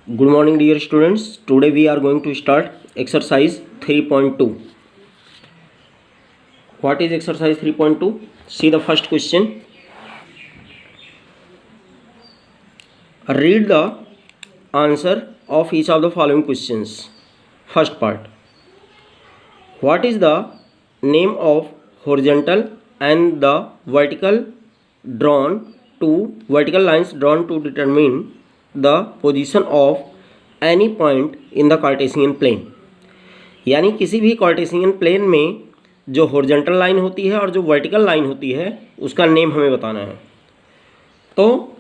Good morning dear students. Today we are going to start exercise 3.2. What is exercise 3.2? See the first question. Read the answer of each of the following questions. First part. What is the name of horizontal and the vertical lines drawn to determine the position of any point in the Cartesian plane. यानी किसी भी Cartesian plane में जो horizontal line होती है और जो vertical line होती है उसका नेम हमें बताना है। तो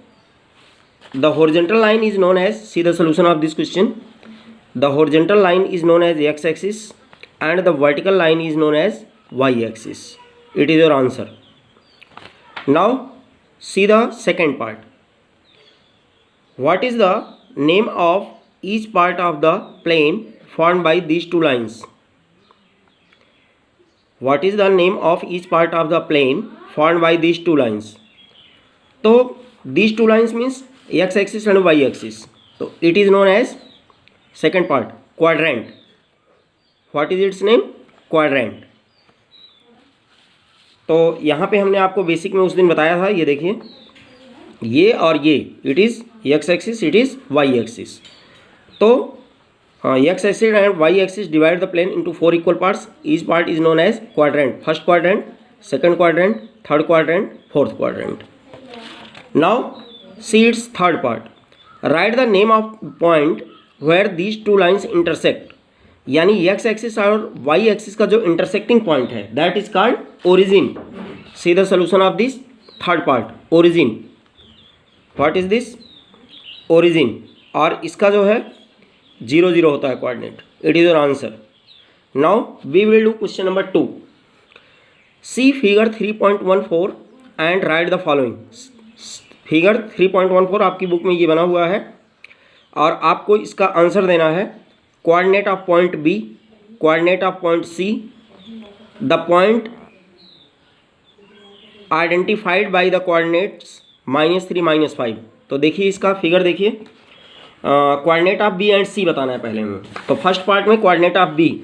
the horizontal line is known as, see the solution of this question, the horizontal line is known as X axis and the vertical line is known as y-axis. It is your answer. Now see the second part. What is the name of each part of the plane formed by these two lines? What is the name of each part of the plane formed by these two lines? So these two lines means x-axis and y-axis. So it is known as second part, quadrant. What is its name? Quadrant. तो यहाँ पे हमने आपको basic में उस दिन बताया था, ये देखिए ये और ये, it is X axis, it is Y axis. तो X axis and Y axis divide the plane into 4 equal parts. Each part is known as quadrant. First quadrant, second quadrant, third quadrant, fourth quadrant. Now see it's third part. Right the name of point where these two lines intersect. यानी X axis और Y axis का जो intersecting point है that is called origin. C the solution of this third part, origin. What is this? Origin. और इसका जो है 0 0 होता है coordinate. It is your answer. Now we will do question number 2। See figure 3.14 and write the following. Figure 3.14 आपकी book में ये बना हुआ है और आपको इसका आंसर देना है। Coordinate of point B, coordinate of point C, the point identified by the coordinates -3 -5। तो देखिए इसका फिगर देखिए, coordinate of B and C बताना है पहले में। तो फर्स्ट पार्ट में coordinate of B,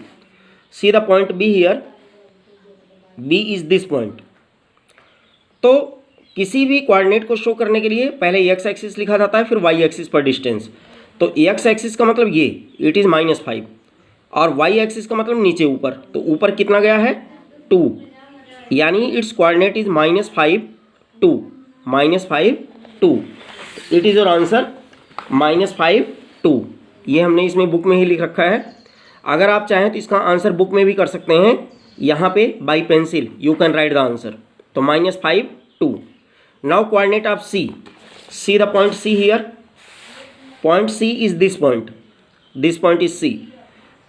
see the point B here, B is this point. तो किसी भी कोऑर्डिनेट को शो करने के लिए पहले एक्स एक्सिस लिखा जाता है, फिर वाई एक्सिस पर डिस्टेंस। तो एक्स एक्सिस का मतलब ये, इट इज़ -5, और वाई एक्सिस का मतलब नीचे ऊपर। तो ऊपर कितना गया है? 2, यानी it's coordinate is -5 2, -5 2। It is your answer, -5 2। ये हमने इसमें बुक में ही लिख रखा है। अगर आप चाहें तो इसका आंसर बुक में भी कर सकते हैं, यहाँ पे by pencil you can write the answer. तो -5 2। Now coordinate of C, see the point C here, point C is this point is C.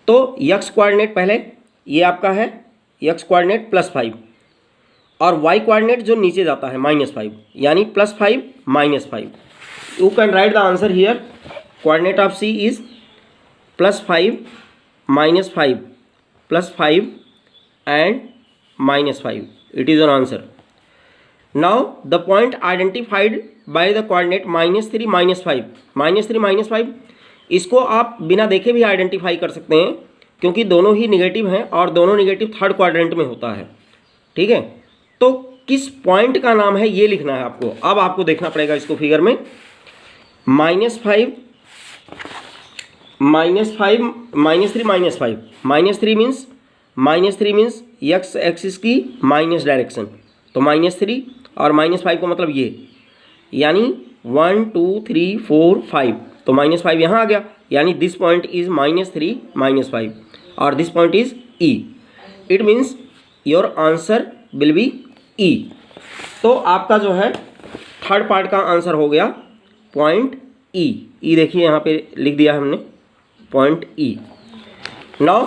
तो यक्स कोऑर्डिनेट पहले ये आपका है यक्स कोऑर्डिनेट +5, और वाई कोऑर्डिनेट जो नीचे जाता है -5, यानी +5 -5। You can write the answer here. Coordinate of C is +5 -5 +5 and -5। It is your answer. Now the point identified by the coordinate -3 -5, -3 -5, इसको आप बिना देखे भी आइडेंटिफाई कर सकते हैं क्योंकि दोनों ही निगेटिव हैं और दोनों निगेटिव थर्ड क्वाड्रेंट में होता है। ठीक है, तो किस पॉइंट का नाम है ये लिखना है आपको। अब आपको देखना पड़ेगा इसको फिगर में। -5 -3 -5 मीन्स एक्स एक्सिस की माइनस डायरेक्शन। तो -3 और -5 का मतलब ये, यानी 1 2 3 4 5। तो -5 यहाँ आ गया, यानी दिस पॉइंट इज -3 -5 और this point is E. It means your answer will be E. तो आपका जो है थर्ड पार्ट का आंसर हो गया पॉइंट ई। ई देखिए यहाँ पे लिख दिया हमने, point E. Now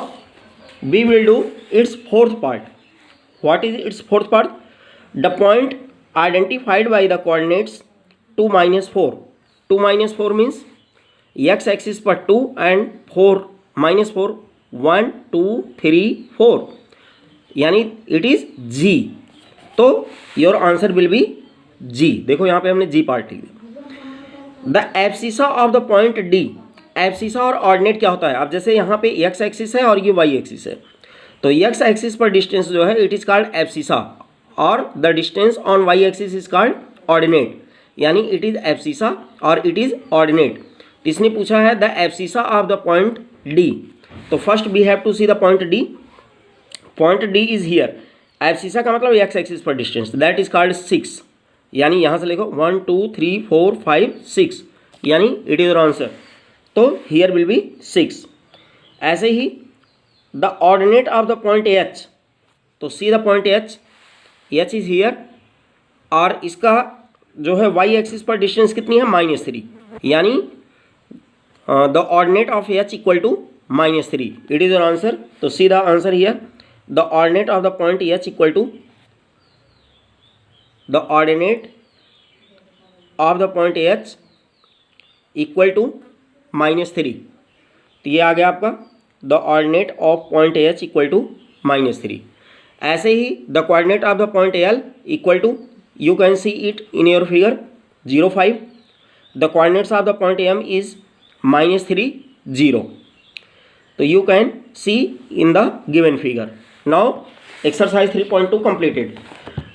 we will do its fourth part. What is its fourth part? The point identified by the coordinates 2 -4। 2 -4 means x axis पर 2 and 4 -4 1 2 3 4, यानी इट इज G। तो your answer will B G। देखो यहाँ पे हमने G part लिख दिया। The abscissa of the point D abscissa और ऑर्डिनेट क्या होता है? अब जैसे यहाँ पे एक्स एक्सिस है और ये वाई एक्सिस है, तो एक्स एक्सिस पर डिस्टेंस जो है इट इज़ कॉल्ड एब्सिसा और the distance on Y axis is called ordinate, यानी इट इज़ एब्सिसा और इट इज़ ऑर्डिनेट। इसने पूछा है the abscissa of the point D, तो first we have to see the point D. Point D is here, abscissa का मतलब X axis पर distance, that is called 6, यानी यहाँ से लिखो 1 2 3 4 5 6, यानी इट इज आंसर, तो हियर विल बी 6। ऐसे ही the ordinate of the point H, तो see the point H, H is here और इसका जो है वाई एक्सिस पर डिस्टेंस कितनी है -3, यानी the ordinate of H equal to -3, it is your answer. तो see the answer here, the ordinate of the point H equal to the ordinate of the point H equal to -3, तो ये आ गया आपका the ordinate of point H equal to -3। ऐसे ही the coordinate of the point L equal to, you can see it in your figure 0 5, the coordinates of the point M is -3 0, so you can see in the given figure. Now exercise 3.2 completed.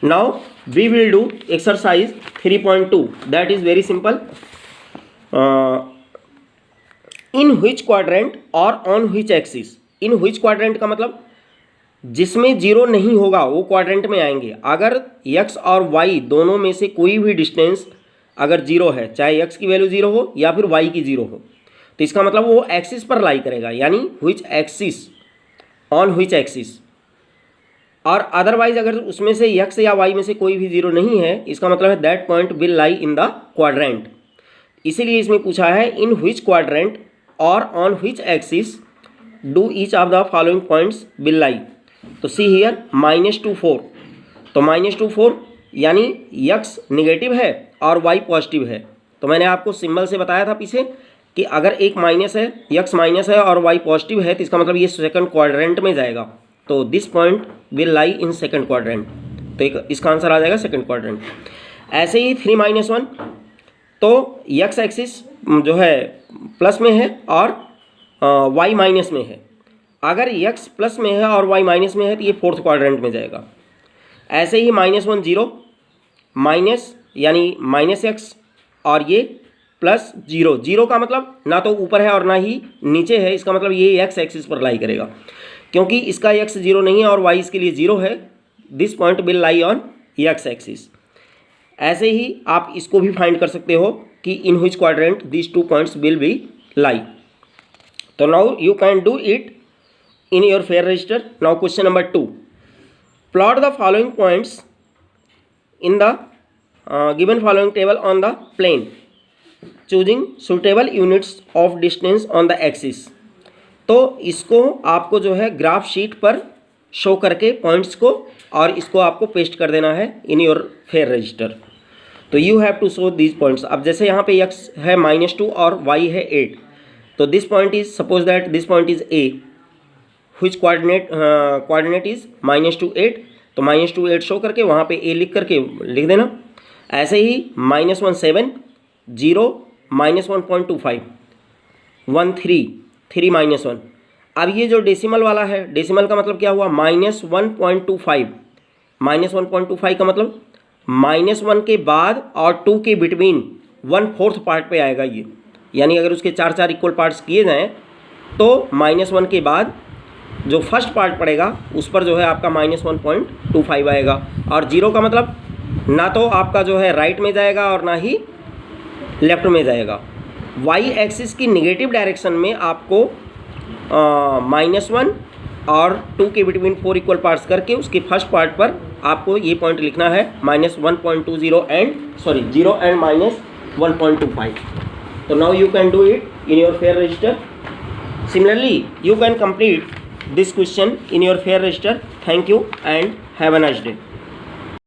Now we will do exercise 3.2, that is very simple. In which quadrant or on which axis, in which quadrant का मतलब जिसमें zero नहीं होगा वो quadrant में आएंगे। अगर x और y दोनों में से कोई भी डिस्टेंस अगर जीरो है, चाहे x की वैल्यू जीरो हो या फिर y की जीरो हो, तो इसका मतलब वो एक्सिस पर लाई करेगा, यानी which axis, on which axis. और अदरवाइज अगर उसमें से x या y में से कोई भी जीरो नहीं है, इसका मतलब है that point will lie in the quadrant. इसीलिए इसमें पूछा है इन व्हिच क्वाड्रेंट और on which axis do each of the following points will lie. तो सी हियर -2 4, तो -2 4 यानी x निगेटिव है और y पॉजिटिव है। तो मैंने आपको सिंबल से बताया था पीछे कि अगर एक माइनस है, x माइनस है और y पॉजिटिव है, तो इसका मतलब ये सेकंड क्वाड्रेंट में जाएगा। तो this point will lie in second quadrant, तो इसका आंसर आ जाएगा सेकंड क्वाड्रेंट। ऐसे ही 3 -1, तो x एक्सिस जो है प्लस में है और y माइनस में है। अगर x प्लस में है और y माइनस में है तो ये फोर्थ क्वाड्रेंट में जाएगा। ऐसे ही -1 0, माइनस यानी -x और ये +0, 0 का मतलब ना तो ऊपर है और ना ही नीचे है, इसका मतलब ये x एक्सिस पर लाई करेगा। क्योंकि इसका x 0 नहीं है और y इसके लिए 0 है, this point will lie on x axis. ऐसे ही आप इसको भी फाइंड कर सकते हो कि in which quadrant this 2 points will be lie. तो now you can do it in your fair register. Now question number 2, plot the following points in the given following table on the plane, choosing suitable units of distance on the axis। तो इसको आपको जो है graph sheet पर show करके points को, और इसको आपको पेस्ट कर देना है इन योर फेयर रजिस्टर। तो you have to show these points. अब जैसे यहाँ पे x है -2 और y है 8, तो this point is, suppose that this point is a, which coordinate is -2 8, तो -2 8 शो करके वहाँ पे a लिख करके लिख देना। ऐसे ही -1 7 0 -1.25 1 3 3 -1। अब ये जो डेसिमल वाला है, डेसिमल का मतलब क्या हुआ, -1.25, -1.25 का मतलब -1 के बाद और 2 के बिटवीन 1/4 पार्ट पे आएगा ये, यानी अगर उसके 4 इक्वल पार्ट्स किए जाएँ तो -1 के बाद जो फर्स्ट पार्ट पड़ेगा उस पर जो है आपका -1.25 आएगा। और 0 का मतलब ना तो आपका जो है राइट में जाएगा और ना ही लेफ्ट में जाएगा। y एक्सिस की निगेटिव डायरेक्शन में आपको -1 और 2 के बिटवीन 4 इक्वल पार्ट्स करके उसके फर्स्ट पार्ट पर आपको ये पॉइंट लिखना है -1.20 एंड 0 एंड -1.25। तो now you can do it in your fair register. Similarly, you can complete this question in your fair register. Thank you and have a nice day.